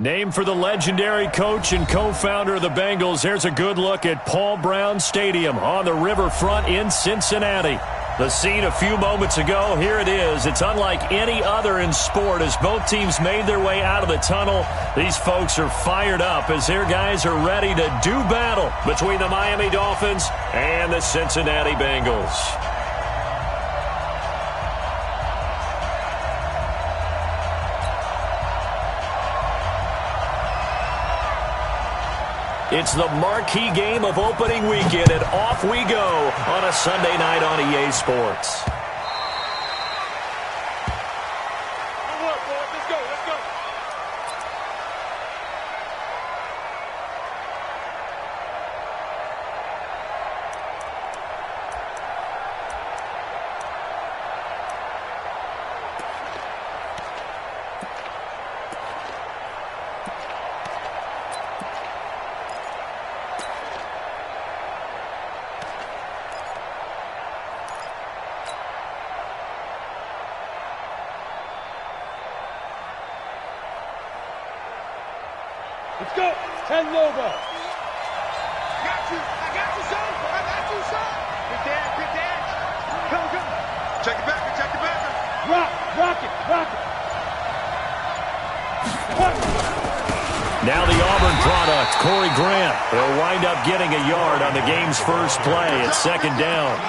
Named for the legendary coach and co-founder of the Bengals, here's a good look at Paul Brown Stadium on the riverfront in Cincinnati. The scene a few moments ago, here it is. It's unlike any other in sport as both teams made their way out of the tunnel. These folks are fired up as their guys are ready to do battle between the Miami Dolphins and the Cincinnati Bengals. It's the marquee game of opening weekend, and off we go on a Sunday night on EA Sports. Let's go. 10 Lobo. I got you, son. I got you, son. Good dad. Come. Check it back. Rock it. Now the Auburn product, Corey Grant, will wind up getting a yard on the game's first play at second down.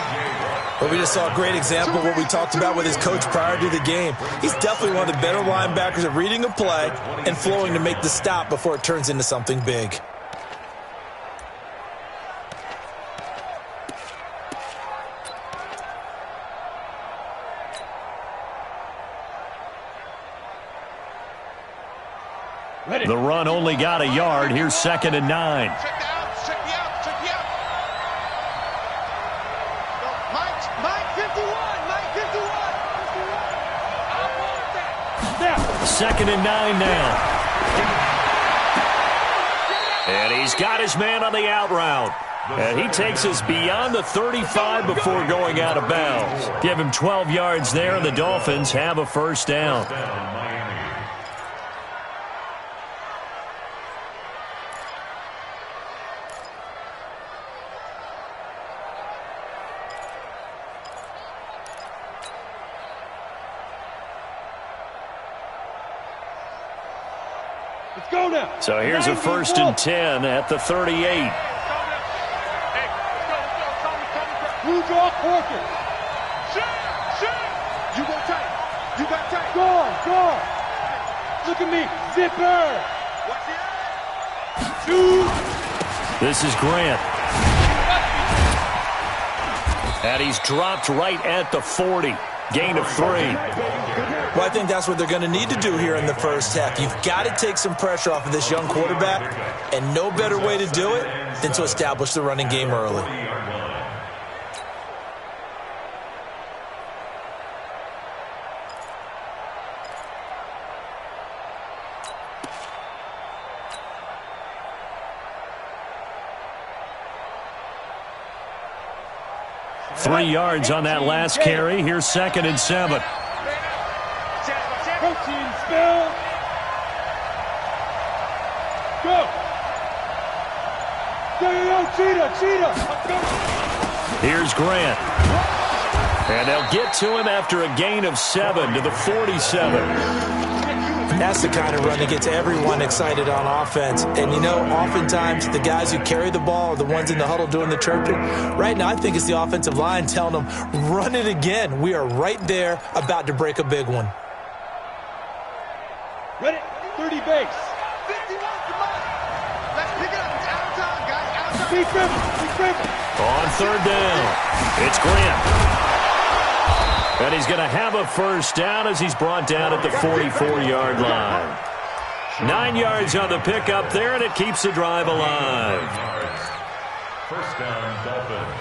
Well, we just saw a great example of what we talked about with his coach prior to the game. He's definitely one of the better linebackers at reading a play and flowing to make the stop before it turns into something big. The run only got a yard. Here's second and 9. Check the out. Mike 51. I want that. Second and 9 now. And he's got his man on the out route. And he takes us beyond the 35 before going out of bounds. Give him 12 yards there, and the Dolphins have a first down. 'Let's go now. So here's a first and 10 at the 38. Blue draw, Corker. Shit. You got tight. Guard. Look at me. Zipper. Watch it. Shoot. This is Grant. And he's dropped right at the 40. Gain of 3. Well, I think that's what they're going to need to do here in the first half. You've got to take some pressure off of this young quarterback, and no better way to do it than to establish the running game early. Three yards on that last carry. Here's second and 7. Protein spill. Go. Cheetah. Here's Grant. And they'll get to him after a gain of 7 to the 47. That's the kind of run that gets everyone excited on offense. And, oftentimes the guys who carry the ball are the ones in the huddle doing the chirping. Right now, I think it's the offensive line telling them, run it again. We are right there about to break a big one. Ready? 30 base. 51, come on. Let's pick it up. It's out of time, guys. Out of time. Be driven. On third down, it's Grant. And he's going to have a first down as he's brought down at the 44-yard line. 9 yards on the pickup there, and it keeps the drive alive. First down, Dolphins.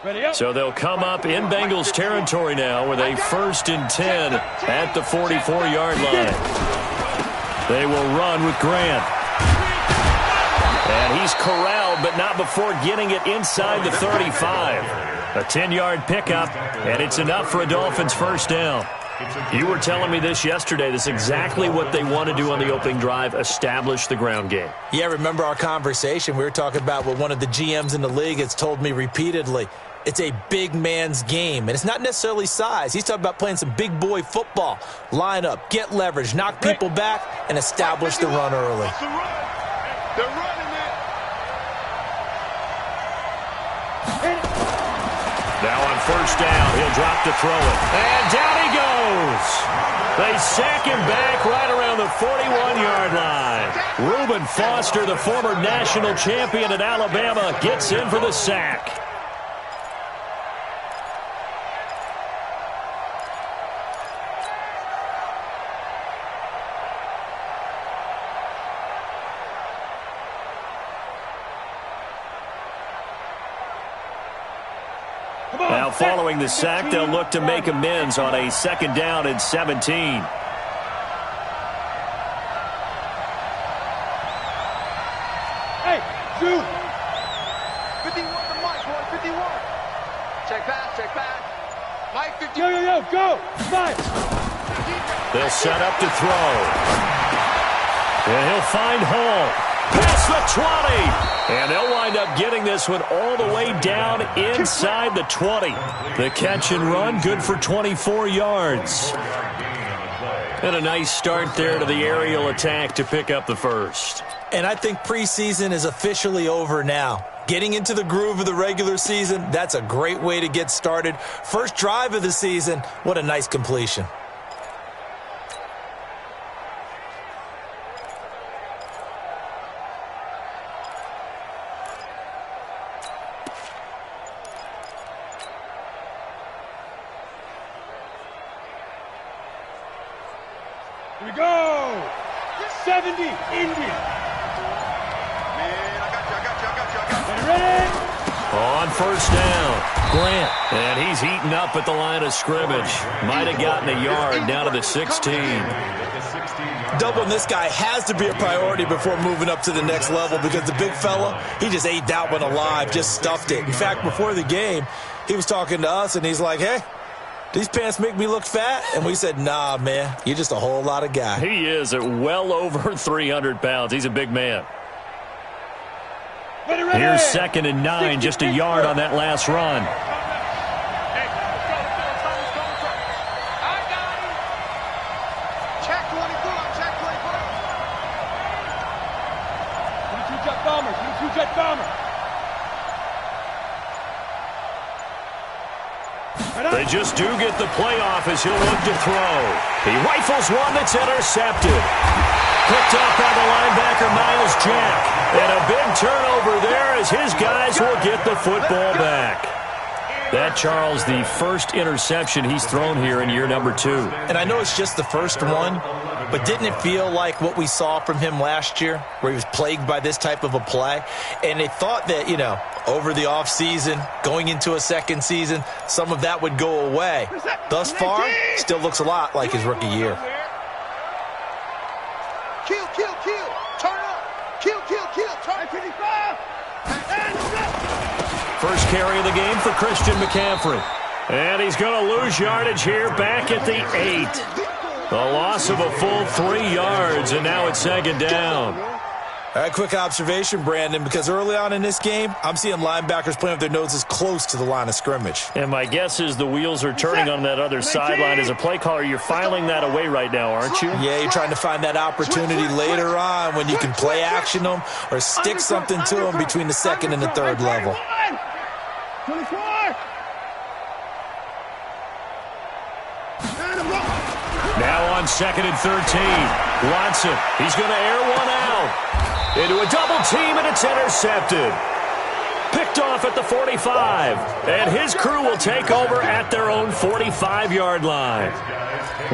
Ready up. So they'll come up in Bengals territory now with a first and 10 at the 44-yard line. They will run with Grant. And he's corralled, but not before getting it inside the 35. A 10-yard pickup, and it's enough for a Dolphins first down. You were telling me this yesterday. This is exactly what they want to do on the opening drive, establish the ground game. Yeah, remember our conversation? We were talking about what one of the GMs in the league has told me repeatedly. It's a big man's game, and it's not necessarily size. He's talking about playing some big boy football. Line up, get leverage, knock people back, and establish the run early. They're running it. Now on first down, he'll drop to throw it. And down he goes. They sack him back right around the 41-yard line. Reuben Foster, the former national champion at Alabama, gets in for the sack. Now following the sack, they'll look to make amends on a second down and 17. Hey, shoot! 51 to Mike, boy, 51. Check back. Mike, 50. Yo, go! 5. They'll set up to throw. And he'll find Hall. Past the 20. And they'll wind up getting this one all the way down inside the 20. The catch and run, good for 24 yards. And a nice start there to the aerial attack to pick up the first. And I think preseason is officially over now. Getting into the groove of the regular season, that's a great way to get started. First drive of the season, what a nice completion. Here we go! 70, India. Man, I got you. Ready? On first down, Grant. And he's heating up at the line of scrimmage. Might have gotten a yard down to the 16. Doubling this guy has to be a priority before moving up to the next level because the big fella, he just ate that one alive, just stuffed it. In fact, before the game, he was talking to us, and he's like, hey, these pants make me look fat? And we said, nah, man, you're just a whole lot of guy. He is at well over 300 pounds. He's a big man. Ready. Here's 2nd and 9, just a yard on that last run. Check 24, check 24. 22 jet bomber. They just do get the playoff as he'll look to throw. He rifles one that's intercepted. Picked up by the linebacker, Miles Jack. And a big turnover there as his guys will get the football back. That, Charles, the first interception he's thrown here in year number 2. And I know it's just the first one, but didn't it feel like what we saw from him last year, where he was plagued by this type of a play? And they thought that, over the offseason, going into a second season, some of that would go away. Thus far, still looks a lot like his rookie year. Kill. Turn up. Kill. Turn 55. First carry of the game for Christian McCaffrey. And he's going to lose yardage here back at the 8. A loss of a full 3 yards, and now it's 2nd down. All right, quick observation, Brandon, because early on in this game, I'm seeing linebackers playing with their noses close to the line of scrimmage. And my guess is the wheels are turning on that other sideline. As a play caller, you're filing that away right now, aren't you? Yeah, you're trying to find that opportunity later on when you can play action them or stick something to them between the 2nd and the 3rd level. 24. Now on 2nd and 13. Watson, he's going to air one out. Into a double team, and it's intercepted. Picked off at the 45. And his crew will take over at their own 45-yard line.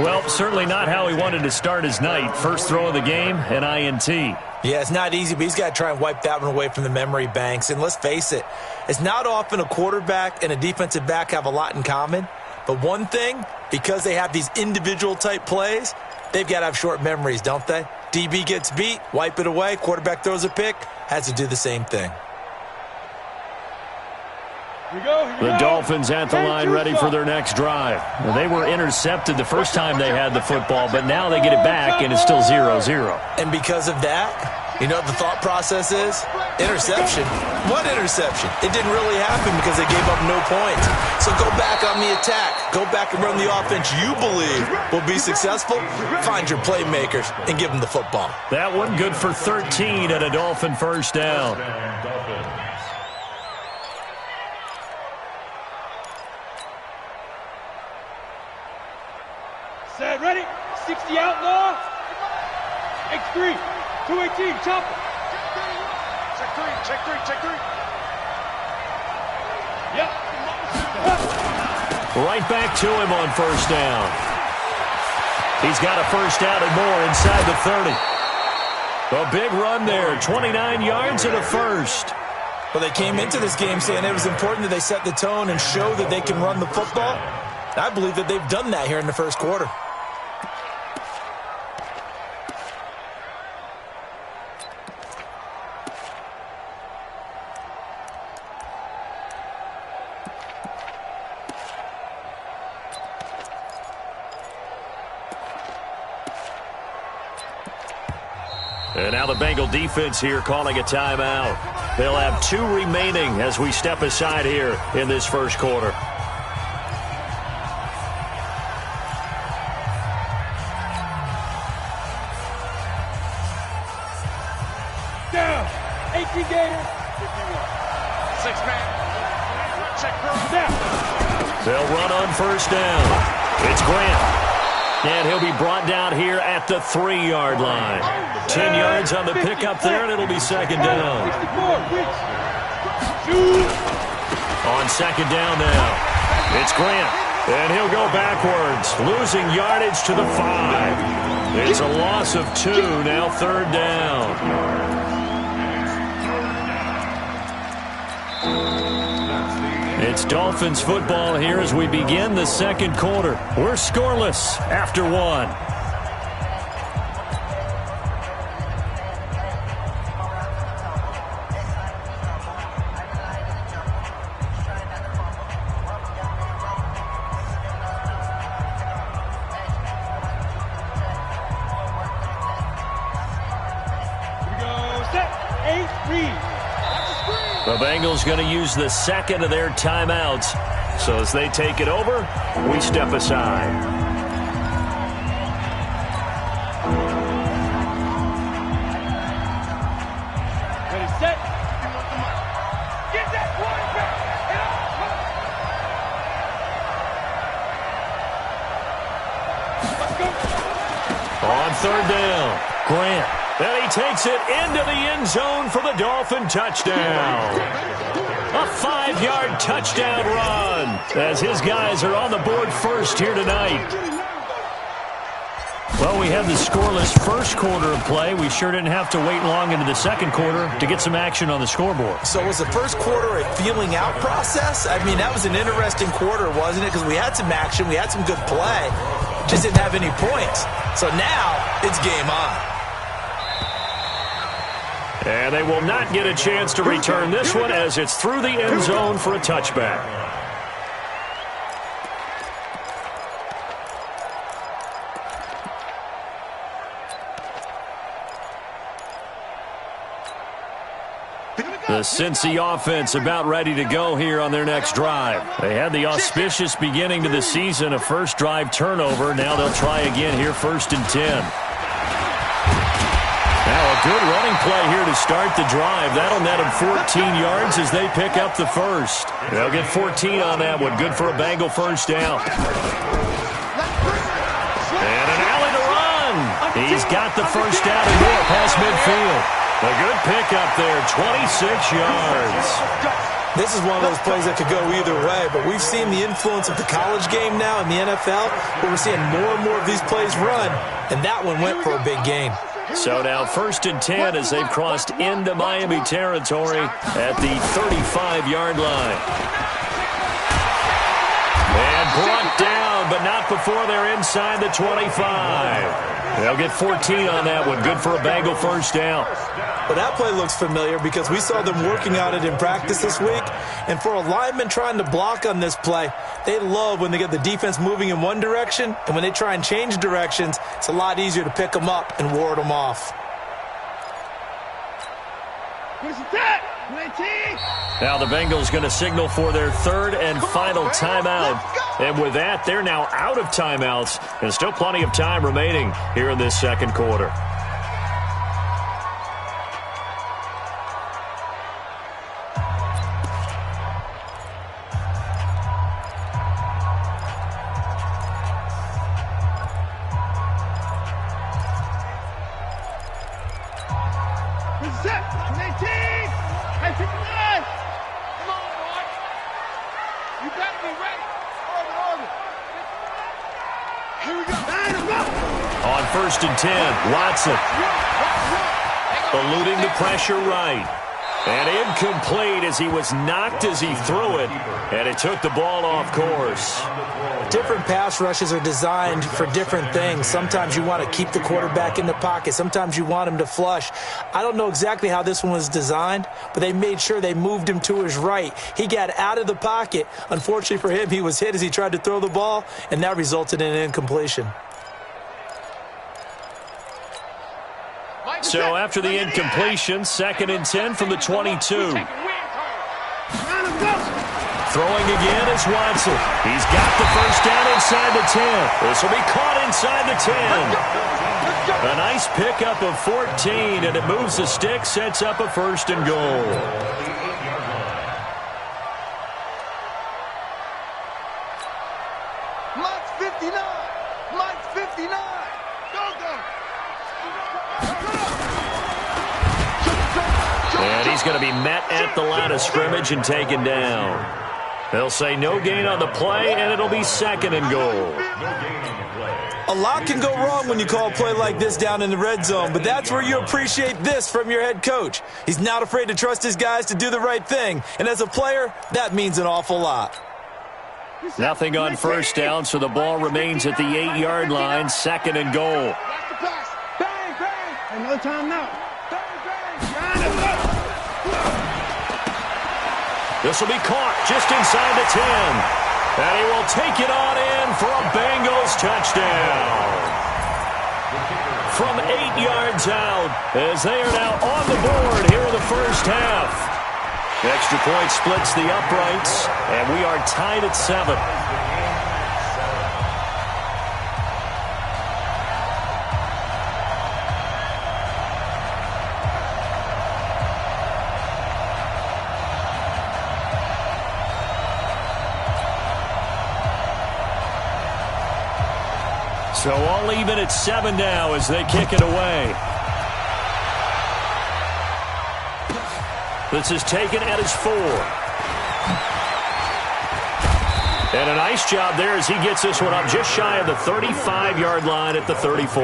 Well, certainly not how he wanted to start his night. First throw of the game, an INT. Yeah, it's not easy, but he's got to try and wipe that one away from the memory banks. And let's face it, it's not often a quarterback and a defensive back have a lot in common. But one thing, because they have these individual type plays, they've got to have short memories, don't they? DB gets beat, wipe it away, quarterback throws a pick, has to do the same thing. The Dolphins at the line ready for their next drive. Well, they were intercepted the first time they had the football, but now they get it back, and it's still 0-0. And because of that, you know what the thought process is? Interception. What interception? It didn't really happen because they gave up no points. So go back on the attack. Go back and run the offense you believe will be successful. Find your playmakers and give them the football. That one good for 13 and a Dolphin first down. Set, ready? 60 outlaw. X3. 218, chopper. Check three. Yep. Right back to him on first down. He's got a first down and more inside the 30. A big run there, 29 yards and a first. Well, they came into this game saying it was important that they set the tone and show that they can run the football. I believe that they've done that here in the first quarter. And now the Bengal defense here calling a timeout. They'll have 2 remaining as we step aside here in this first quarter. Down. 18 Gator. 6-man. Check through. Down. They'll run on first down. It's Grant. And he'll be brought down here at the 3-yard line. 10 yards on the pickup there, and it'll be second down. 64. On second down now, it's Grant. And he'll go backwards, losing yardage to the 5. It's a loss of 2, now third down. It's Dolphins football here as we begin the second quarter. We're scoreless after 1. The Bengals going to use the second of their timeouts. So as they take it over, we step aside. Ready, set. Get that quarterback. Let's go. On third down, Grant. And he takes it into the end zone for the Dolphin touchdown. A 5-yard touchdown run as his guys are on the board first here tonight. Well, we had the scoreless first quarter of play. We sure didn't have to wait long into the second quarter to get some action on the scoreboard. So was the first quarter a feeling out process? I mean, that was an interesting quarter, wasn't it? Because we had some action, we had some good play, just didn't have any points. So now it's game on. And they will not get a chance to return this one as it's through the end zone for a touchback. The Cincy offense about ready to go here on their next drive. They had the auspicious beginning to the season, a first drive turnover. Now they'll try again here, 1st and 10. Now a good running play here to start the drive. That'll net them 14 yards as they pick up the first. They'll get 14 on that one. Good for a Bengal first down. And an alley to run. He's got the first down and more past midfield. A good pickup there, 26 yards. This is one of those plays that could go either way, but we've seen the influence of the college game now in the NFL, where we're seeing more and more of these plays run, and that one went for a big gain. So now 1st and 10 as they've crossed into Miami territory at the 35-yard line. And brought down, but not before they're inside the 25. They'll get 14 on that one. Good for a Bengal first down. Well, that play looks familiar because we saw them working on it in practice this week. And for a lineman trying to block on this play, they love when they get the defense moving in one direction. And when they try and change directions, it's a lot easier to pick them up and ward them off. Now the Bengals going to signal for their third and final timeout. And with that, they're now out of timeouts. And still plenty of time remaining here in this second quarter. On 1st and 10, Watson eluding the pressure right. And incomplete as he was knocked as he threw it. And it took the ball off course. Different pass rushes are designed for different things. Sometimes you want to keep the quarterback in the pocket. Sometimes you want him to flush. I don't know exactly how this one was designed, but they made sure they moved him to his right. He got out of the pocket. Unfortunately for him, he was hit as he tried to throw the ball, and that resulted in an incompletion. So after the incompletion, 2nd and 10 from the 22. Throwing again is Watson. He's got the first down inside the 10. This will be caught inside the 10. A nice pickup of 14, and it moves the stick, sets up a 1st and goal. Mike's 59. Mike's 59. Go. And he's going to be met at the line of scrimmage and taken down. They'll say no gain on the play, and it'll be 2nd and goal. A lot can go wrong when you call a play like this down in the red zone, but that's where you appreciate this from your head coach. He's not afraid to trust his guys to do the right thing, and as a player, that means an awful lot. Nothing on 1st down, so the ball remains at the 8-yard line, 2nd and goal. Hey, no time now. This will be caught just inside the 10. And he will take it on in for a Bengals touchdown. From 8 yards out, as they are now on the board here in the first half. Extra point splits the uprights, and we are tied at 7. So all even at 7 now as they kick it away. This is taken at his 4. And a nice job there as he gets this one up just shy of the 35-yard line at the 34.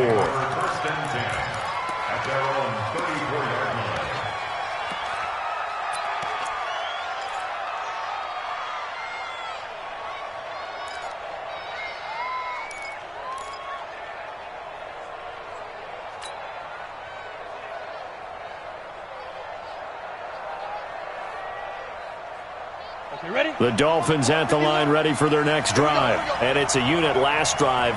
The Dolphins at the line ready for their next drive. And it's a unit last drive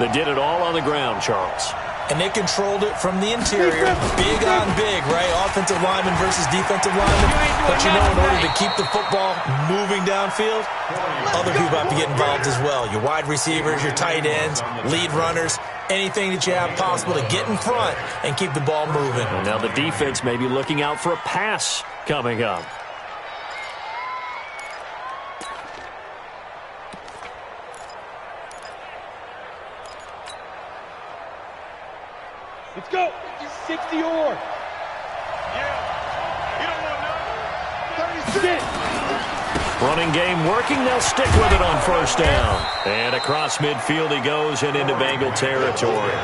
that did it all on the ground, Charles. And they controlled it from the interior. Big on big, right? Offensive lineman versus defensive lineman. But you know, in order to keep the football moving downfield, other people have to get involved as well. Your wide receivers, your tight ends, lead runners, anything that you have possible to get in front and keep the ball moving. And now the defense may be looking out for a pass coming up. Let's go. 60 or. Yeah. You don't want none. 36. Running game working. They'll stick with it on 1st down. And across midfield he goes and into Bengal territory.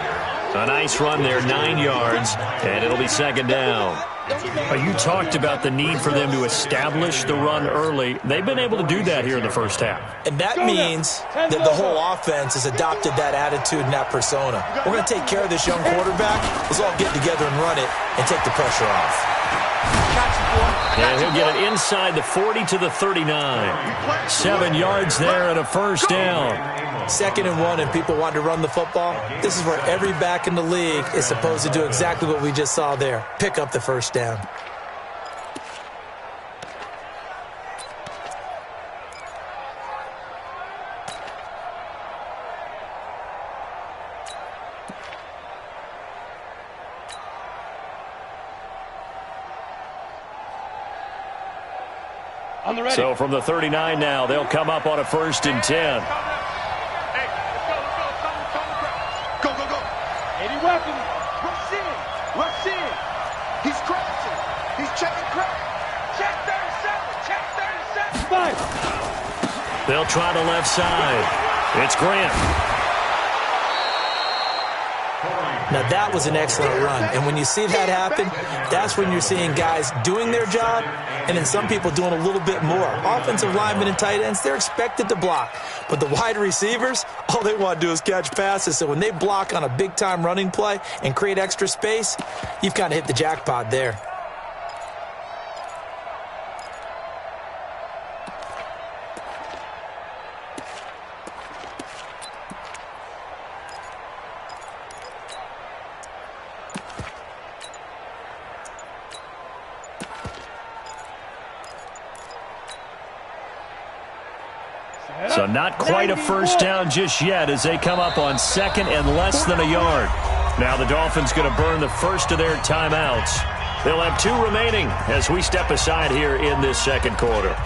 A nice run there, 9 yards, and it'll be second down. You talked about the need for them to establish the run early. They've been able to do that here in the first half. And that means that the whole offense has adopted that attitude and that persona. We're going to take care of this young quarterback. Let's all get together and run it and take the pressure off. And he'll get it inside the 40 to the 39. 7 yards there and a first down. 2nd and 1 and people want to run the football. This is where every back in the league is supposed to do exactly what we just saw there. Pick up the first down. So from the 39 now, they'll come up on a 1st and 10. Go, go, go. 80 weapons. Rush in. Rush in. He's crashing. He's checking crack. Check 37. Check 37. 5. They'll try the left side. It's Grant. Now, that was an excellent run. And when you see that happen, that's when you're seeing guys doing their job and then some people doing a little bit more. Offensive linemen and tight ends, they're expected to block. But the wide receivers, all they want to do is catch passes. So when they block on a big-time running play and create extra space, you've kind of hit the jackpot there. So not quite a first down just yet as they come up on 2nd and less than a yard. Now the Dolphins going to burn the first of their timeouts. They'll have 2 remaining as we step aside here in this 2nd quarter.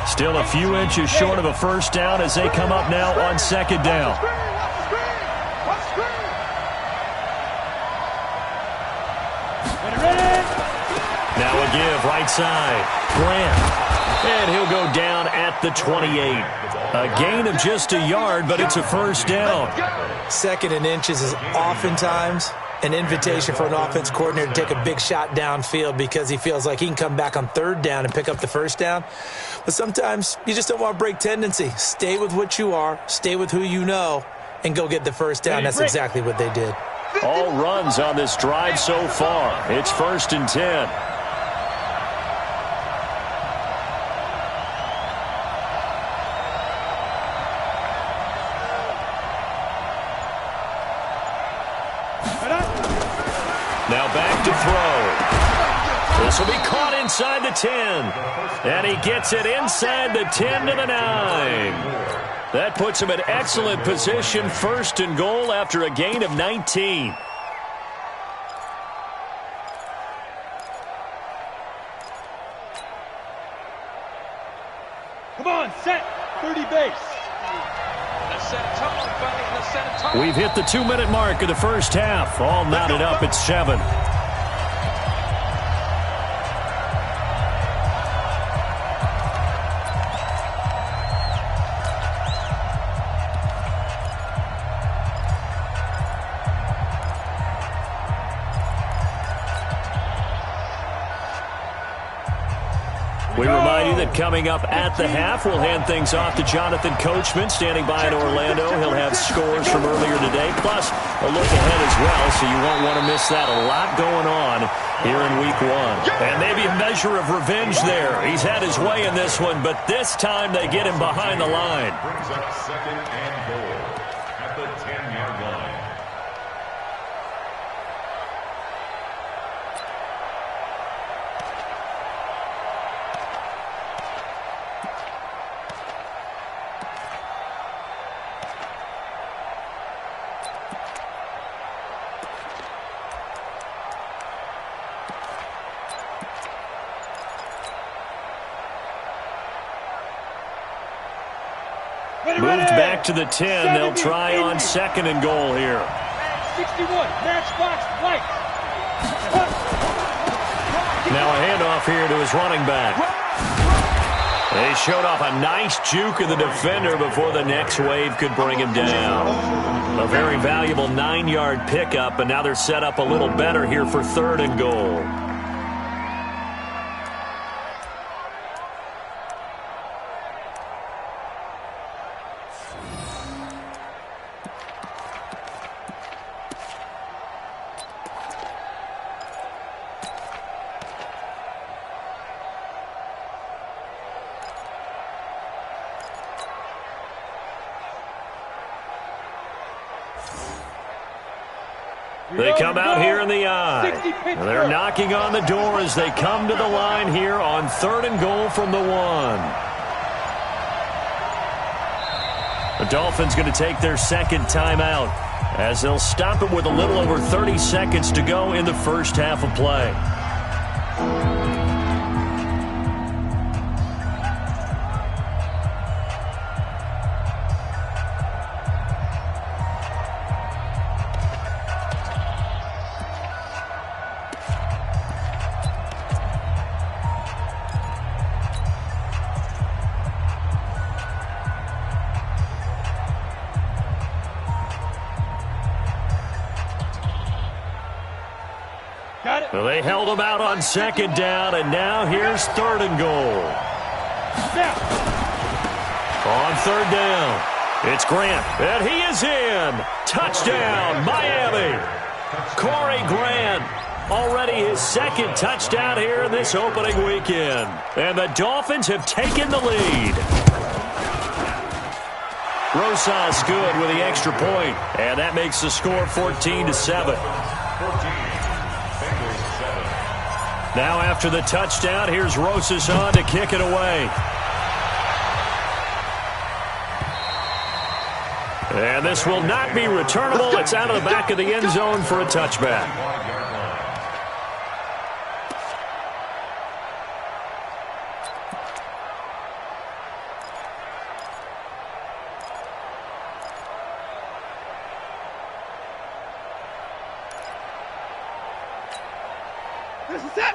Still a few inches short of a first down as they come up now on 2nd down. Now a give, right side. Grant. And he'll go down at the 28. A gain of just a yard, but it's a first down. 2nd and inches is oftentimes an invitation for an offense coordinator to take a big shot downfield because he feels like he can come back on 3rd down and pick up the first down. But sometimes you just don't want to break tendency. Stay with what you are, stay with who you know, and go get the first down. That's exactly what they did. All runs on this drive so far. It's 1st and 10. Now back to throw. This will be caught inside the 10. And he gets it inside the 10 to the 9. That puts him in excellent position, 1st and goal after a gain of 19. Come on, set. 30 base. We've hit the 2-minute mark of the first half. All knotted up at 7. We remind you that coming up at the half, we'll hand things off to Jonathan Coachman, standing by in Orlando. He'll have scores from earlier today, plus a look ahead as well, so you won't want to miss that. A lot going on here in Week 1. And maybe a measure of revenge there. He's had his way in this one, but this time they get him behind the line. Brings up 2nd and goal at the 10-yard line. Moved back to the 10. They'll try on 2nd and goal here. 61, matchbox, white. Now a handoff here to his running back. They showed off a nice juke of the defender before the next wave could bring him down. A very valuable 9-yard pickup, and now they're set up a little better here for 3rd and goal. They come out here in the eye. They're knocking on the door as they come to the line here on 3rd and goal from the 1. The Dolphins going to take their second timeout as they'll stop it with a little over 30 seconds to go in the first half of play. Well, they held him out on 2nd down, and now here's 3rd and goal. On 3rd down, it's Grant, and he is in. Touchdown, Miami. Corey Grant, already his 2nd touchdown here in this opening weekend. And the Dolphins have taken the lead. Rosas good with the extra point, and that makes the score 14-7. Now after the touchdown, here's Rosas on to kick it away. And this will not be returnable. It's out of the back of the end zone for a touchback.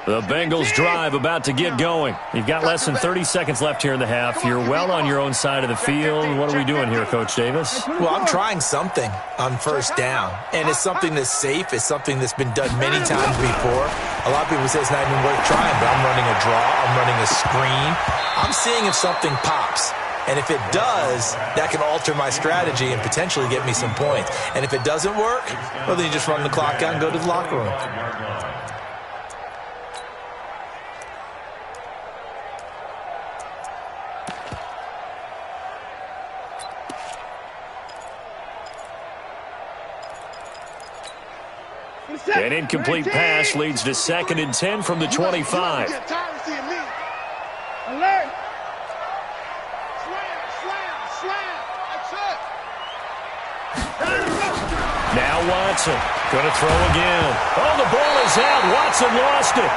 The Bengals drive about to get going. You've got less than 30 seconds left here in the half. You're well on your own side of the field. What are we doing here, Coach Davis? Well, I'm trying something on 1st down, and it's something that's safe. It's something that's been done many times before. A lot of people say it's not even worth trying, but I'm running a draw. I'm running a screen. I'm seeing if something pops. And if it does, that can alter my strategy and potentially get me some points. And if it doesn't work, well, then you just run the clock out and go to the locker room. An incomplete pass leads to 2nd and 10 from the 25. Alert! Slam! That's it! Now Watson going to throw again. Oh, the ball is out. Watson lost it.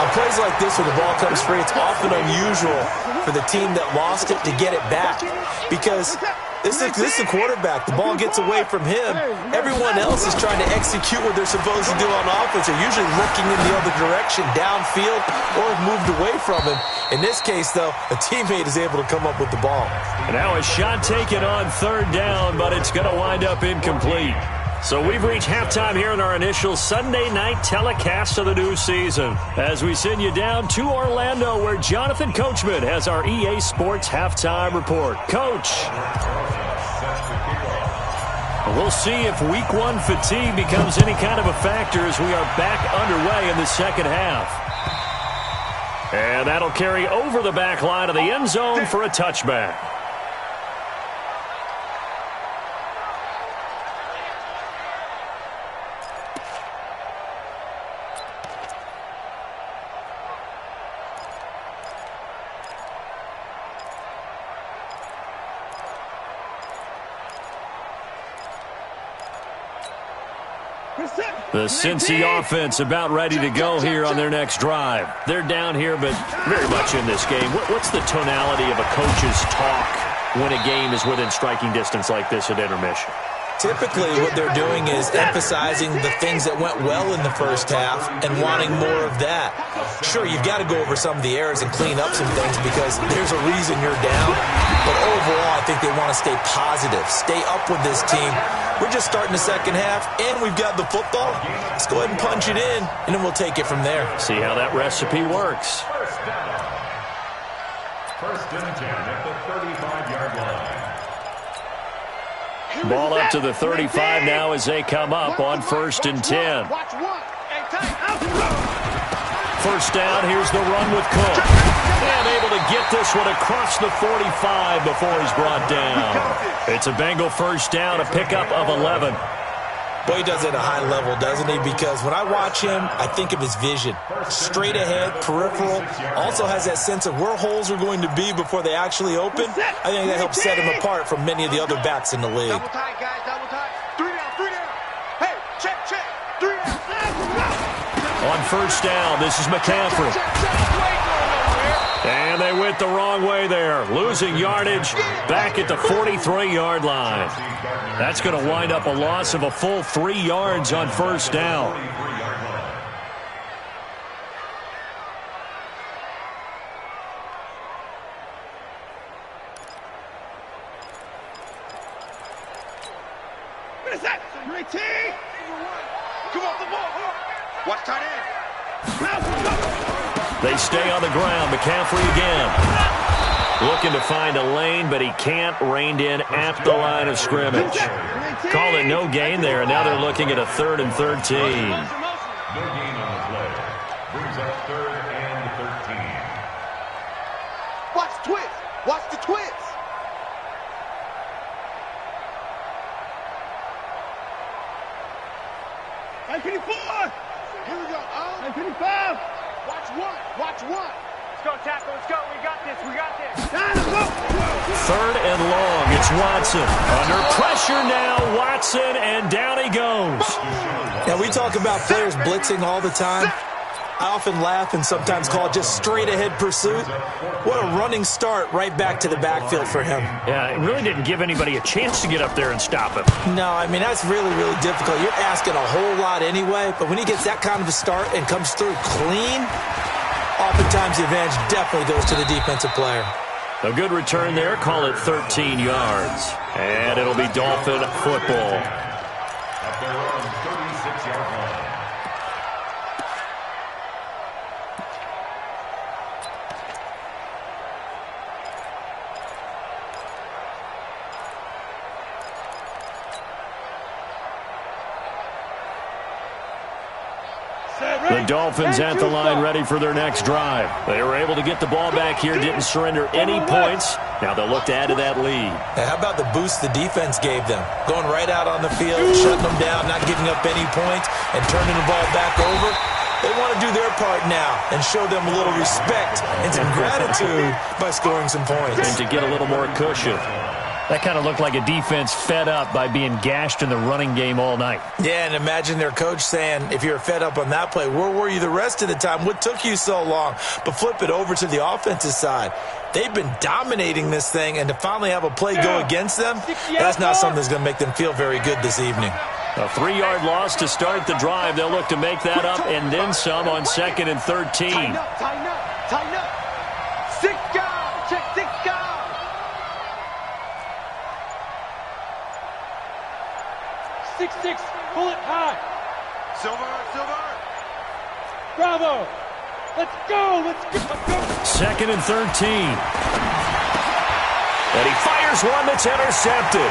On plays like this where the ball comes free, it's often unusual for the team that lost it to get it back because this is the quarterback. The ball gets away from him. Everyone else is trying to execute what they're supposed to do on offense. They're usually looking in the other direction, downfield, or moved away from him. In this case, though, a teammate is able to come up with the ball. And now a shot taken on 3rd down, but it's going to wind up incomplete. So we've reached halftime here in our initial Sunday night telecast of the new season as we send you down to Orlando where Jonathan Coachman has our EA Sports halftime report. Coach. We'll see if week 1 fatigue becomes any kind of a factor as we are back underway in the second half. And that'll carry over the back line of the end zone for a touchback. The Cincy offense about ready to go here on their next drive. They're down here, but very much in this game. What's the tonality of a coach's talk when a game is within striking distance like this at intermission? Typically, what they're doing is emphasizing the things that went well in the first half and wanting more of that. Sure, you've got to go over some of the errors and clean up some things because there's a reason you're down. But overall, I think they want to stay positive, stay up with this team. We're just starting the second half, and we've got the football. Let's go ahead and punch it in, and then we'll take it from there. See how that recipe works. First and 10 at the 35-yard line. Ball up to the 35 now as they come up on 1st and 10. First down, here's the run with Cook. And able to get this one across the 45 before he's brought down. It's a Bengal first down, a pickup of 11. Boy, he does it at a high level, doesn't he? Because when I watch him, I think of his vision. Straight ahead, peripheral. Also has that sense of where holes are going to be before they actually open. I think that helps set him apart from many of the other backs in the league. Double tight, guys, double tight. 3 down. Hey, check. 3 down. On first down, this is McCaffrey. And they went the wrong way there. Losing yardage back at the 43-yard line. That's going to wind up a loss of a full 3 yards on first down. What is that? Great team. Come on, the ball. Watch tight end. They stay on the ground. McCaffrey again. Looking to find a lane, but he can't. Reined in at the line of scrimmage. Call it no gain there, and now they're looking at a 3rd and 13. No gain on the play. Brings up 3rd and 13. Watch the twist. Watch the twist. Here we go. 955. Watch one. Let's go, tackle. Let's go. We got this. 3rd and long. It's Watson. Under pressure now. Watson, and down he goes. Now, we talk about players blitzing all the time. I often laugh and sometimes call it just straight-ahead pursuit. What a running start right back to the backfield for him. Yeah, it really didn't give anybody a chance to get up there and stop him. No, I mean, that's really, really difficult. You're asking a whole lot anyway, but when he gets that kind of a start and comes through clean, oftentimes the advantage definitely goes to the defensive player. A good return there. Call it 13 yards. And it'll be Dolphin football. At their own 36-yard line. The Dolphins at the line ready for their next drive. They were able to get the ball back here, didn't surrender any points. Now they'll look to add to that lead. Now, how about the boost the defense gave them? Going right out on the field, shutting them down, not giving up any points, and turning the ball back over. They want to do their part now and show them a little respect and some gratitude by scoring some points. And to get a little more cushion. That kind of looked like a defense fed up by being gashed in the running game all night. Yeah, and imagine their coach saying, if you're fed up on that play, where were you the rest of the time? What took you so long? But flip it over to the offensive side. They've been dominating this thing, and to finally have a play go against them, that's not something that's going to make them feel very good this evening. A 3-yard loss to start the drive. They'll look to make that up and then some on 2nd and 13. Tighten up. 6 guys. Check 6 guys. 6-6. Pull it high. Silver. Bravo. Let's go. 2nd and 13. And he fires one that's intercepted.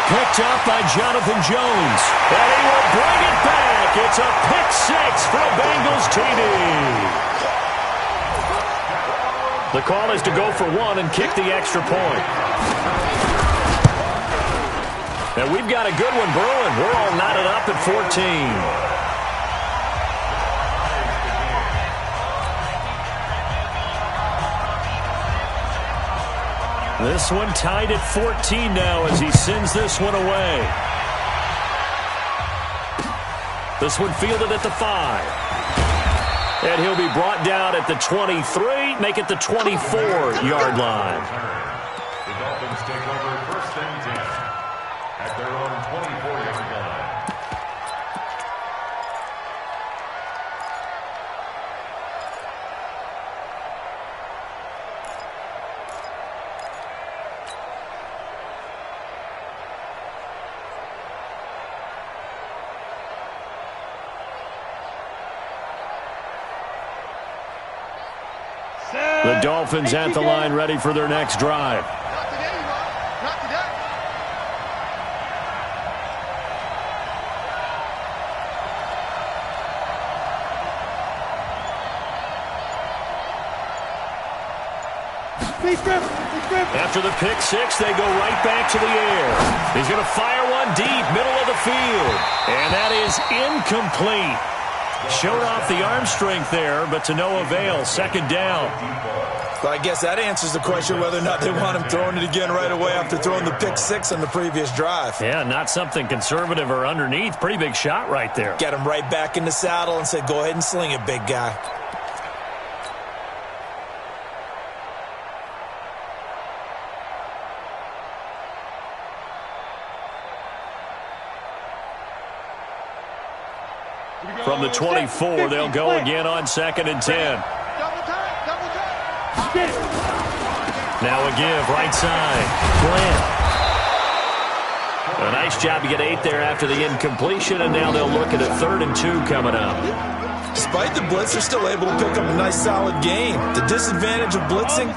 Picked up by Jonathan Jones. And he will bring it back. It's a pick 6 for a Bengals TD. The call is to go for 1 and kick the extra point. And we've got a good one brewing. We're all knotted up at 14. This one tied at 14 now as he sends this one away. This one fielded at the 5. And he'll be brought down at the 23, make it the 24-yard line. The Dolphins take over 1st and 10 at their own 20. Dolphins at the line ready for their next drive. Not today, you are. Not today. After the pick six, they go right back to the air. He's going to fire one deep, middle of the field. And that is incomplete. Showed off the arm strength there, but to no avail. Second down. Well, I guess that answers the question whether or not they want him throwing it again right away after throwing the pick six on the previous drive. Yeah, not something conservative or underneath. Pretty big shot right there. Get him right back in the saddle and said, go ahead and sling it, big guy. From the 24, they'll go again on second and 10. Double time. Now a give, right side. Grant. A nice job to get 8 there after the incompletion, and now they'll look at a 3rd and 2 coming up. Despite the blitz, they're still able to pick up a nice, solid gain. The disadvantage of blitzing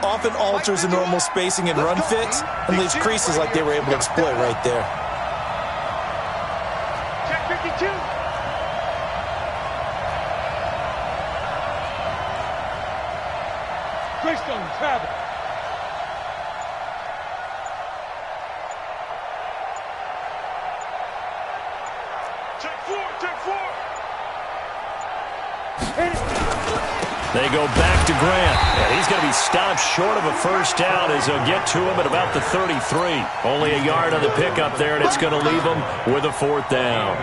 often alters the normal spacing and run fits and leaves creases like they were able to exploit right there. Check 52. Greystone travel. Check four. They go back to Grant. And he's going to be stopped short of a first down as they'll get to him at about the 33. Only a yard on the pickup there, and it's going to leave them with a 4th down.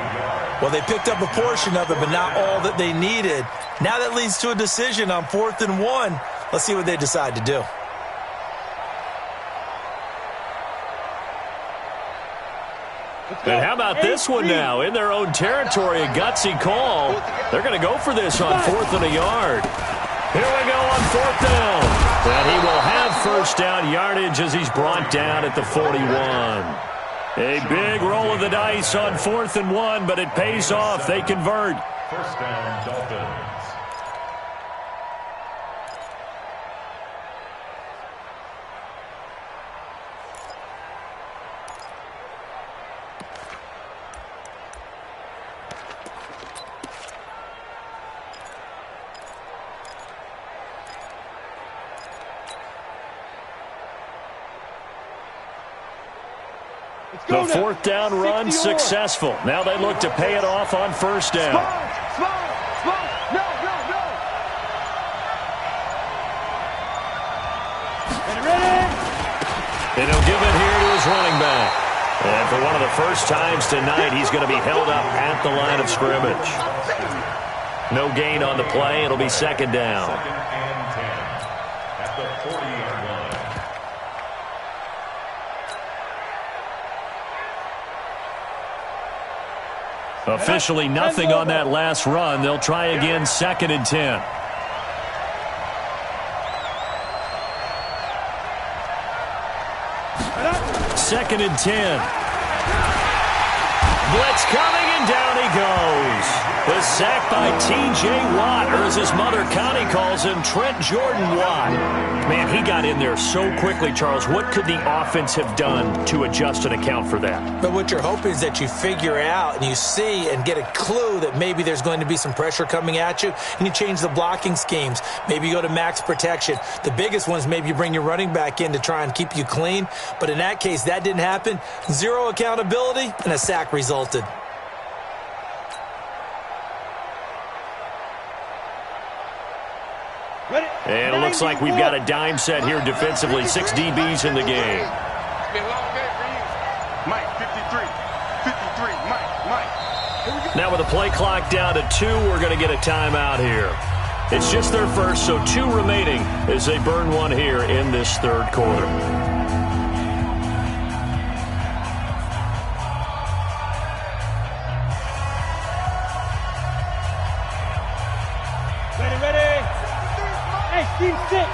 Well, they picked up a portion of it, but not all that they needed. Now that leads to a decision on 4th and 1. Let's see what they decide to do. And how about this one now? In their own territory, a gutsy call. They're going to go for this on 4th and a yard. Here we go on 4th down. And he will have first down yardage as he's brought down at the 41. A big roll of the dice on 4th and 1, but it pays off. They convert. First down, Dolphins. The 4th down run successful. Now they look to pay it off on first down. Small. No. And he'll give it here to his running back. And for one of the first times tonight, he's going to be held up at the line of scrimmage. No gain on the play. It'll be second down. 2nd and 10 at the 40-yard line. Officially nothing on that last run. They'll try again 2nd and 10. Second and 10. Blitz coming, and down he goes. The sack by T.J. Watt, or as his mother Connie calls him, Trent Jordan Watt. Man, he got in there so quickly, Charles. What could the offense have done to adjust and account for that? But what you're hoping is that you figure out and you see and get a clue that maybe there's going to be some pressure coming at you, and you change the blocking schemes. Maybe you go to max protection. The biggest one is maybe you bring your running back in to try and keep you clean. But in that case, that didn't happen. Zero accountability, and a sack resulted. And it looks like we've got a dime set here defensively. 6 DBs in the game. It's been a long day for you. Mike, 53. Mike. Now with the play clock down to 2, we're going to get a timeout here. It's just their first, so 2 remaining as they burn one here in this 3rd quarter. Team 6. I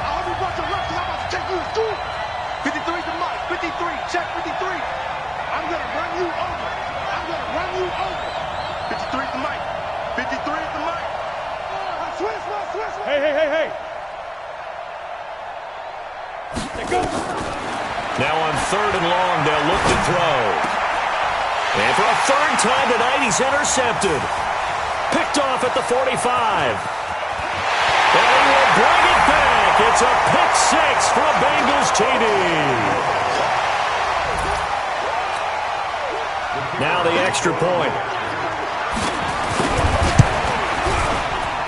hope you brought your left because I'm about to take you to 53 to Mike. 53. Check 53. I'm going to run you over. 53 to Mike. 53 to Mike. Switch. Hey. Hey. Let go. Now on 3rd and long, they'll look to throw. And for a 3rd time tonight, he's intercepted. Picked off at the 45. And he will bring it back. It's a pick 6 for a Bengals TD. Now the extra point.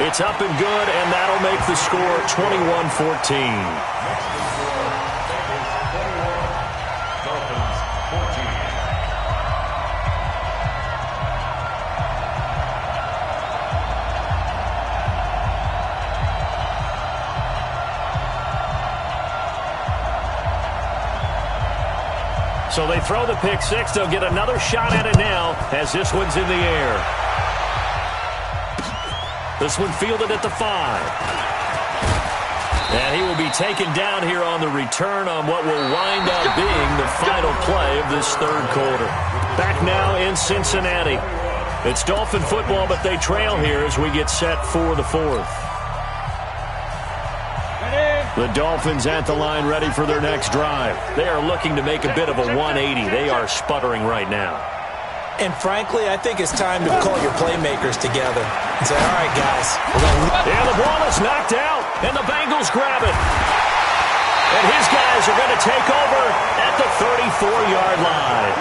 It's up and good, and that'll make the score 21-14. So they throw the pick 6. They'll get another shot at it now as this one's in the air. This one fielded at the 5. And he will be taken down here on the return on what will wind up being the final play of this 3rd quarter. Back now in Cincinnati. It's Dolphin football, but they trail here as we get set for the 4th. The Dolphins at the line ready for their next drive. They are looking to make a bit of a 180. They are sputtering right now. And frankly, I think it's time to call your playmakers together and say, all right, guys. And the ball is knocked out, and the Bengals grab it. And his guys are going to take over at the 34-yard line.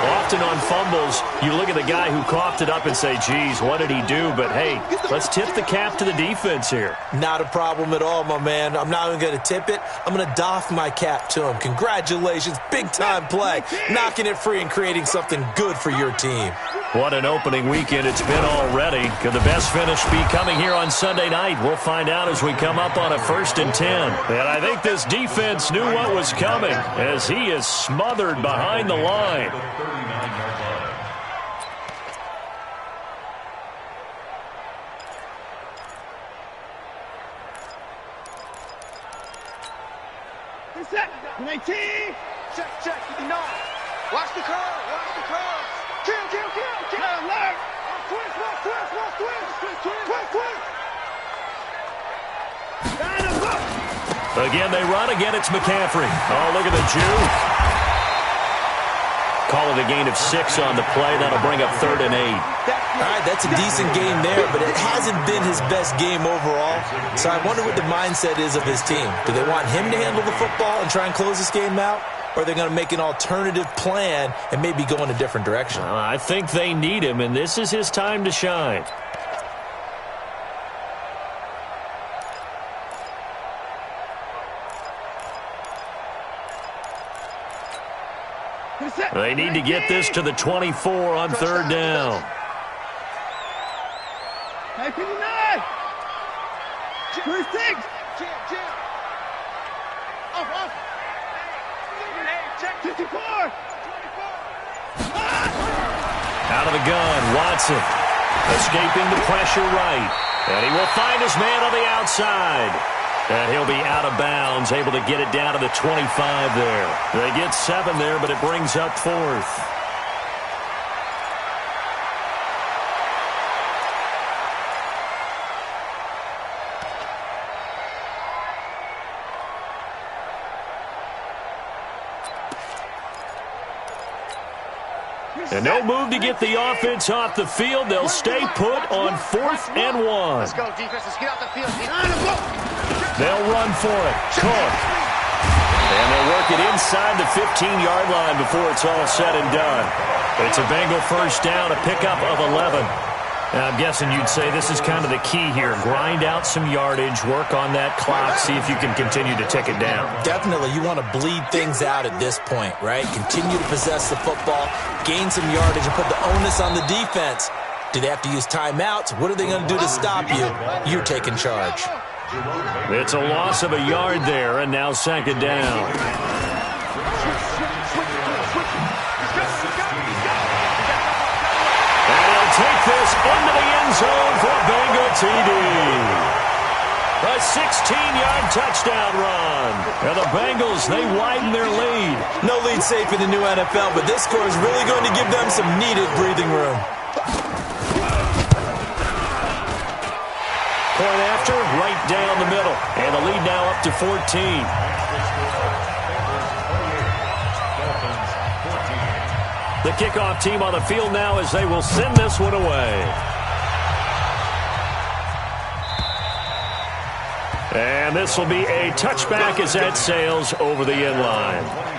Often on fumbles, you look at the guy who coughed it up and say, geez, what did he do? But, hey, let's tip the cap to the defense here. Not a problem at all, my man. I'm not even going to tip it. I'm going to doff my cap to him. Congratulations. Big-time play. Knocking it free and creating something good for your team. What an opening weekend it's been already. Could the best finish be coming here on Sunday night? We'll find out as we come up on a 1st and 10. And I think this defense knew what was coming as he is smothered behind the line. Set. 19. Check. 59. Watch the curve. Kill. Alert. Twist. Again, they run. Again, it's McCaffrey. Oh, look at the Jew. Call it a gain of 6 on the play. That'll bring up 3rd and 8. All right, that's a decent game there, but it hasn't been his best game overall. So I wonder what the mindset is of his team. Do they want him to handle the football and try and close this game out? Or are they going to make an alternative plan and maybe go in a different direction? I think they need him, and this is his time to shine. They need to get this to the 24 on 3rd down. 59. 26. Off. 54. Out of the gun, Watson. Escaping the pressure right. And he will find his man on the outside. And he'll be out of bounds, able to get it down to the 25 there. They get 7 there, but it brings up 4th. And no move to get the offense off the field. They'll stay put on 4th and 1. Let's go, defense. Let's get out the field. They'll run for it. Cook. And they'll work it inside the 15-yard line before it's all said and done. It's a Bengal 1st down, a pickup of 11. And I'm guessing you'd say this is kind of the key here. Grind out some yardage, work on that clock, see if you can continue to tick it down. Definitely. You want to bleed things out at this point, right? Continue to possess the football, gain some yardage, and put the onus on the defense. Do they have to use timeouts? What are they going to do to stop you? You're taking charge. It's a loss of a yard there, and now 2nd down. Take this into the end zone for a Bengal TD. A 16-yard touchdown run. And the Bengals, they widen their lead. No lead safe in the new NFL, but this score is really going to give them some needed breathing room. point after, right down the middle. And the lead now up to 14. The kickoff team on the field now as they will send this one away. And this will be a touchback as that sails over the end line.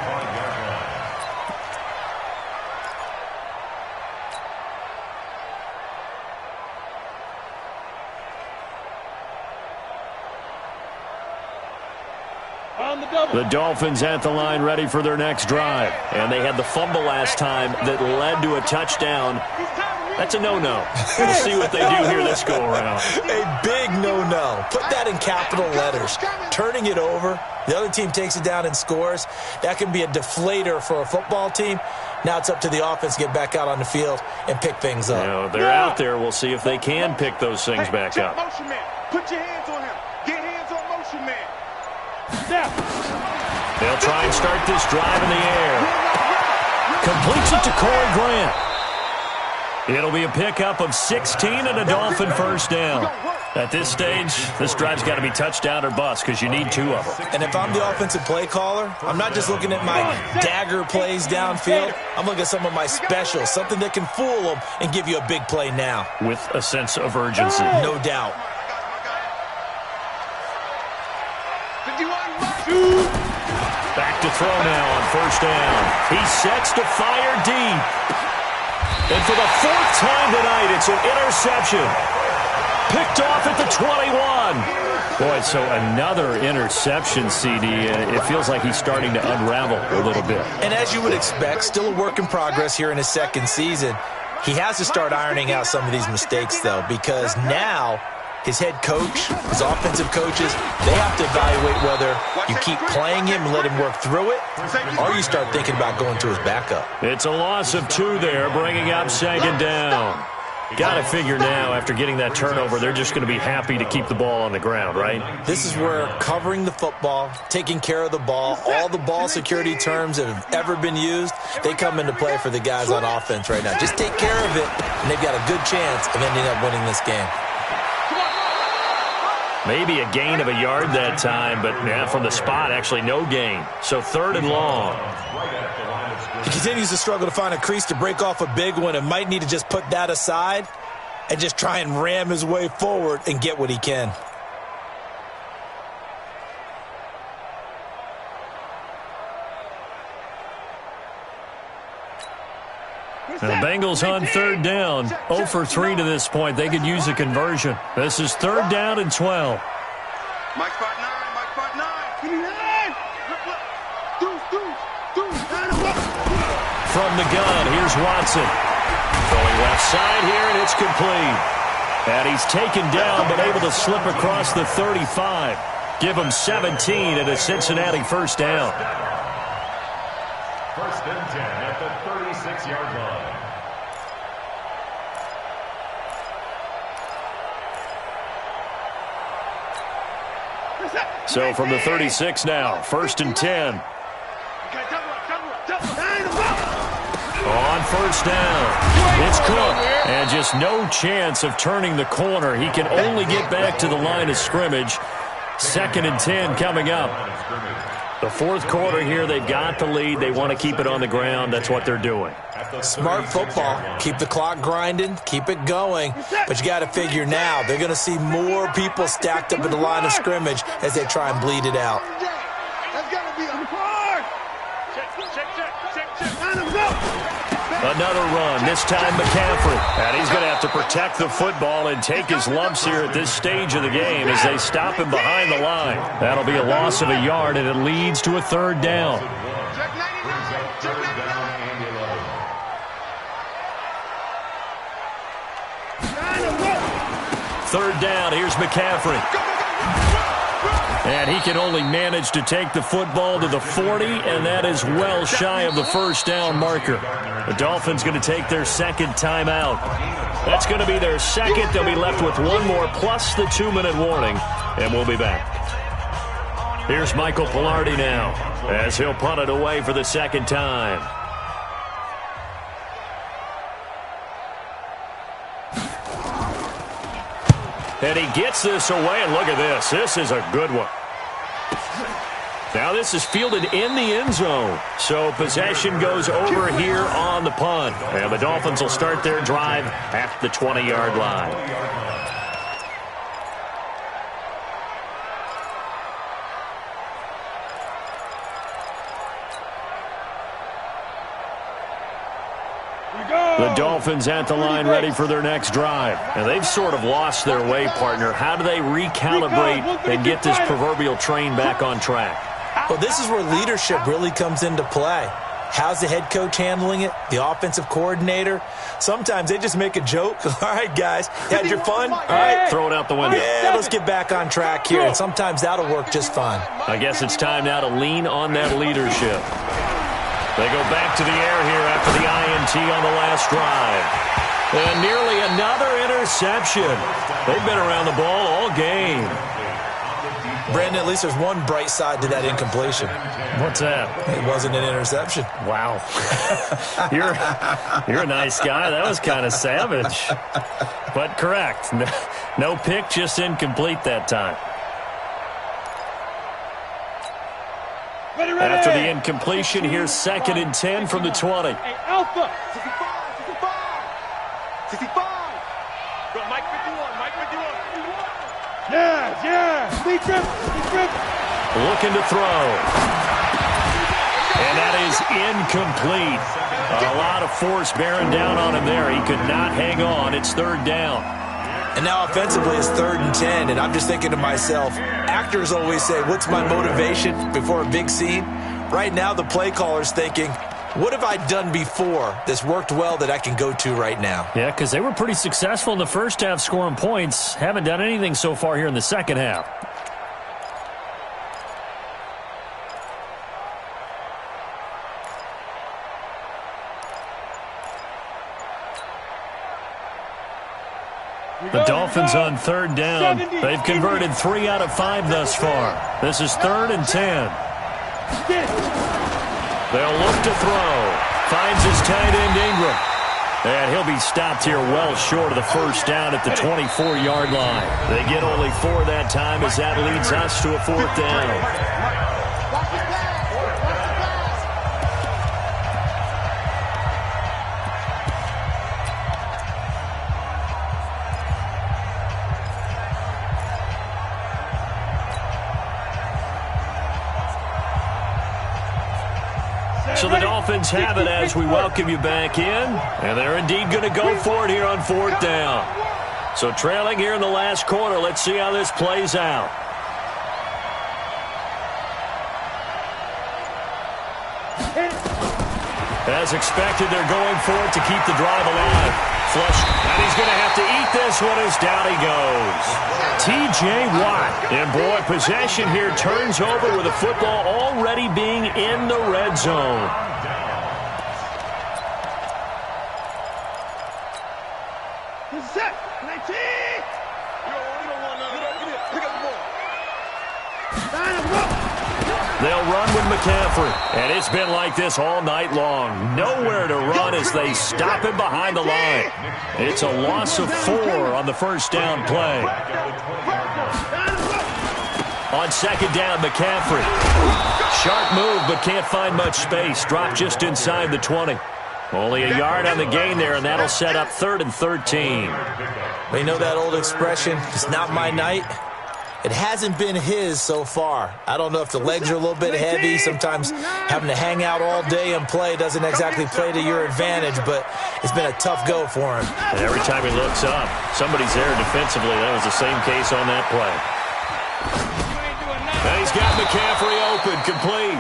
The Dolphins at the line ready for their next drive. And they had the fumble last time that led to a touchdown. That's a no-no. We'll see what they do here this go-around. A big no-no. Put that in capital letters. Turning it over, the other team takes it down and scores. That can be a deflator for a football team. Now it's up to the offense to get back out on the field and pick things up. You know, they're out there. We'll see if they can pick those things back up. Motion man. Put your hands on him. Get hands on motion man. Step. They'll try and start this drive in the air. Completes it to Corey Grant. It'll be a pickup of 16 and a Dolphin first down. At this stage, this drive's got to be touchdown or bust because you need two of them. And if I'm the offensive play caller, I'm not just looking at my dagger plays downfield. I'm looking at some of my specials, something that can fool them and give you a big play now. With a sense of urgency. No doubt. Back to throw now on first down. He sets to fire deep. And for the fourth time tonight, it's an interception. Picked off at the 21. Boy, so another interception, CD. It feels like he's starting to unravel a little bit. And as you would expect, still a work in progress here in his second season. He has to start ironing out some of these mistakes, though, because now his head coach, his offensive coaches, they have to evaluate whether you keep playing him and let him work through it, or you start thinking about going to his backup. It's a loss of 2 there, bringing up second down. Got to figure now, after getting that turnover, they're just going to be happy to keep the ball on the ground, right? This is where covering the football, taking care of the ball, all the ball security terms that have ever been used, they come into play for the guys on offense right now. Just take care of it, and they've got a good chance of ending up winning this game. Maybe a gain of a yard that time, but from the spot, actually no gain. So 3rd and long. He continues to struggle to find a crease to break off a big one and might need to just put that aside and just try and ram his way forward and get what he can. The Bengals on 3rd down. 0 for 3 to this point. They could use a conversion. This is 3rd down and 12. Mike spot 9. Mike spot 9. From the gun, here's Watson. Going left side here, and it's complete. And he's taken down, but able to slip across the 35. Give him 17 at a Cincinnati first down. 1st and 10 at the 36-yard line. So from the 36 now, 1st and 10. On first down, it's Cook. And just no chance of turning the corner. He can only get back to the line of scrimmage. 2nd and 10 coming up. The 4th quarter here, they've got the lead. They want to keep it on the ground. That's what they're doing. Smart football. Keep the clock grinding. Keep it going. But you got to figure now, they're going to see more people stacked up at the line of scrimmage as they try and bleed it out. Another run, this time McCaffrey. And he's going to have to protect the football and take his lumps here at this stage of the game as they stop him behind the line. That'll be a loss of a yard, and it leads to a 3rd down. Third down, here's McCaffrey. And he can only manage to take the football to the 40, and that is well shy of the first down marker. The Dolphins going to take their 2nd timeout. That's going to be their 2nd. They'll be left with 1 more plus the 2-minute warning, and we'll be back. Here's Michael Pilardi now as he'll punt it away for the 2nd time. And he gets this away, and look at this. This is a good one. Now this is fielded in the end zone. So possession goes over here on the punt. And the Dolphins will start their drive at the 20-yard line. The Dolphins at the line ready for their next drive. And they've sort of lost their way, partner. How do they recalibrate and get this proverbial train back on track? Well, this is where leadership really comes into play. How's the head coach handling it? The offensive coordinator? Sometimes they just make a joke. All right, guys, had your fun? All right. Throw it out the window. Yeah, let's get back on track here. And sometimes that'll work just fine. I guess it's time now to lean on that leadership. They go back to the air here after the INT on the last drive. And nearly another interception. They've been around the ball all game. Brandon, at least there's one bright side to that incompletion. What's that? It wasn't an interception. Wow. You're a nice guy. That was kind of savage. But correct. No pick, just incomplete that time. After the incompletion, here's 2nd and 10 from the 20. Hey, Alpha. 65. Go, Mike 51. Mike 51. Yeah. Speed trip. Looking to throw. And that is incomplete. A lot of force bearing down on him there. He could not hang on. It's 3rd down. And now offensively it's 3rd and 10, and I'm just thinking to myself, actors always say, what's my motivation before a big scene? Right now the play caller's thinking, what have I done before that's worked well that I can go to right now? Yeah, because they were pretty successful in the first half scoring points. Haven't done anything so far here in the second half. The Dolphins on 3rd down. They've converted 3 out of 5 thus far. This is 3rd and 10. They'll look to throw. Finds his tight end Ingram. And he'll be stopped here well short of the first down at the 24-yard line. They get only 4 that time as that leads us to a 4th down. So the Dolphins have it as we welcome you back in. And they're indeed going to go for it here on 4th down. So trailing here in the last quarter. Let's see how this plays out. As expected, they're going for it to keep the drive alive. Flush, and he's going to have to eat this one as down he goes. T.J. Watt. And boy, possession here turns over with the football already being in the red zone. Set. 19. They'll run with McCaffrey. And it's been like this all night long. Nowhere to run as they stop him behind the line. It's a loss of 4 on the first down play. On 2nd down, McCaffrey. Sharp move, but can't find much space. Dropped just inside the 20. Only a yard on the gain there, and that'll set up 3rd and 13. Well, you know that old expression, it's not my night? It hasn't been his so far. I don't know if the legs are a little bit heavy. Sometimes having to hang out all day and play doesn't exactly play to your advantage, but it's been a tough go for him. And every time he looks up, somebody's there defensively. That was the same case on that play. And he's got McCaffrey open, complete.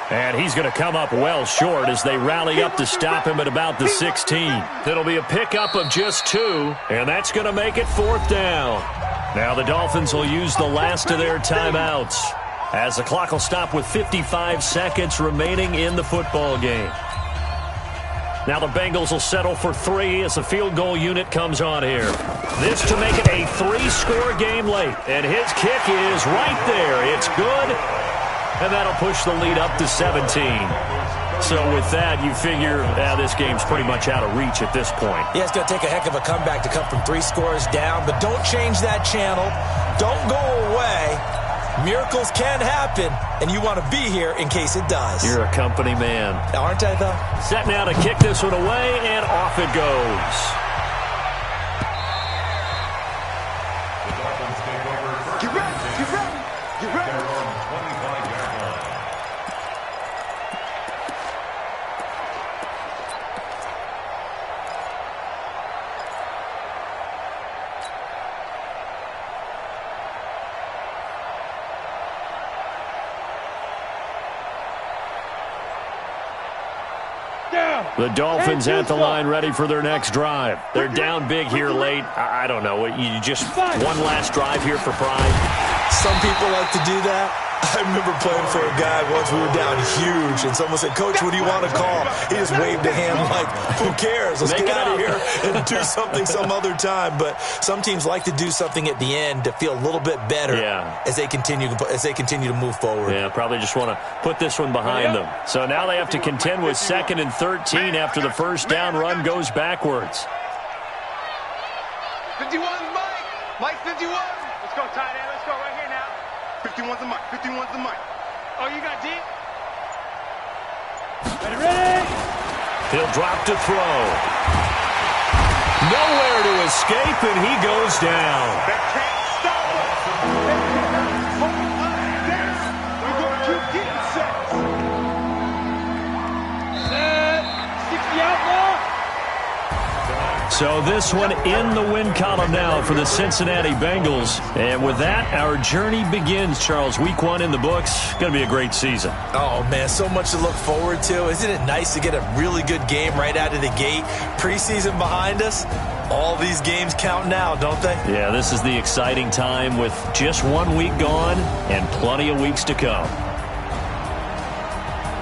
And he's going to come up well short as they rally up to stop him at about the 16. It'll be a pickup of just 2, and that's going to make it 4th down. Now the Dolphins will use the last of their timeouts as the clock will stop with 55 seconds remaining in the football game. Now the Bengals will settle for 3 as the field goal unit comes on here. This to make it a 3-score game late. And his kick is right there. It's good. And that'll push the lead up to 17. So with that, you figure this game's pretty much out of reach at this point. Yeah, it's going to take a heck of a comeback to come from 3 scores down, but don't change that channel. Don't go away. Miracles can happen, and you want to be here in case it does. You're a company man. Aren't I, though? Set now to kick this one away, and off it goes. Get ready, get ready, get ready. The Dolphins at the line ready for their next drive. They're down big here late. I don't know. You just one last drive here for pride. Some people like to do that. I remember playing for a guy once. We were down huge, and someone said, "Coach, what do you want to call?" He just waved a hand like, "Who cares? Let's get out of here and do something some other time." But some teams like to do something at the end to feel a little bit better as they continue to move forward. Yeah, probably just want to put this one behind them. So now they have to contend with 2nd and 13 after the first down run goes backwards. 51's Mike. Mike 51. Let's go, tight end. Let's go right here now. 51's the Mike. 51's the Mike. Oh, you got deep? Ready? He'll drop to throw. Nowhere to escape, and he goes down. They can't stop us. They cannot hold us down. We're going to keep getting sets. Set. 60 out now. So this one in the win column now for the Cincinnati Bengals. And with that, our journey begins, Charles. Week 1 in the books. Going to be a great season. Oh, man, so much to look forward to. Isn't it nice to get a really good game right out of the gate? Preseason behind us. All these games count now, don't they? Yeah, this is the exciting time with just 1 week gone and plenty of weeks to come.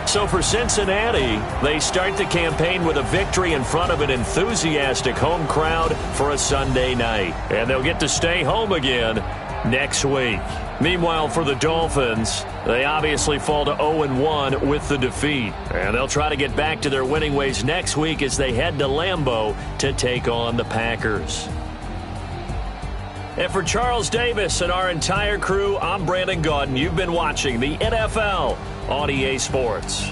So for Cincinnati, they start the campaign with a victory in front of an enthusiastic home crowd for a Sunday night. And they'll get to stay home again next week. Meanwhile, for the Dolphins, they obviously fall to 0-1 with the defeat. And they'll try to get back to their winning ways next week as they head to Lambeau to take on the Packers. And for Charles Davis and our entire crew, I'm Brandon Gaudin. You've been watching the NFL on EA Sports.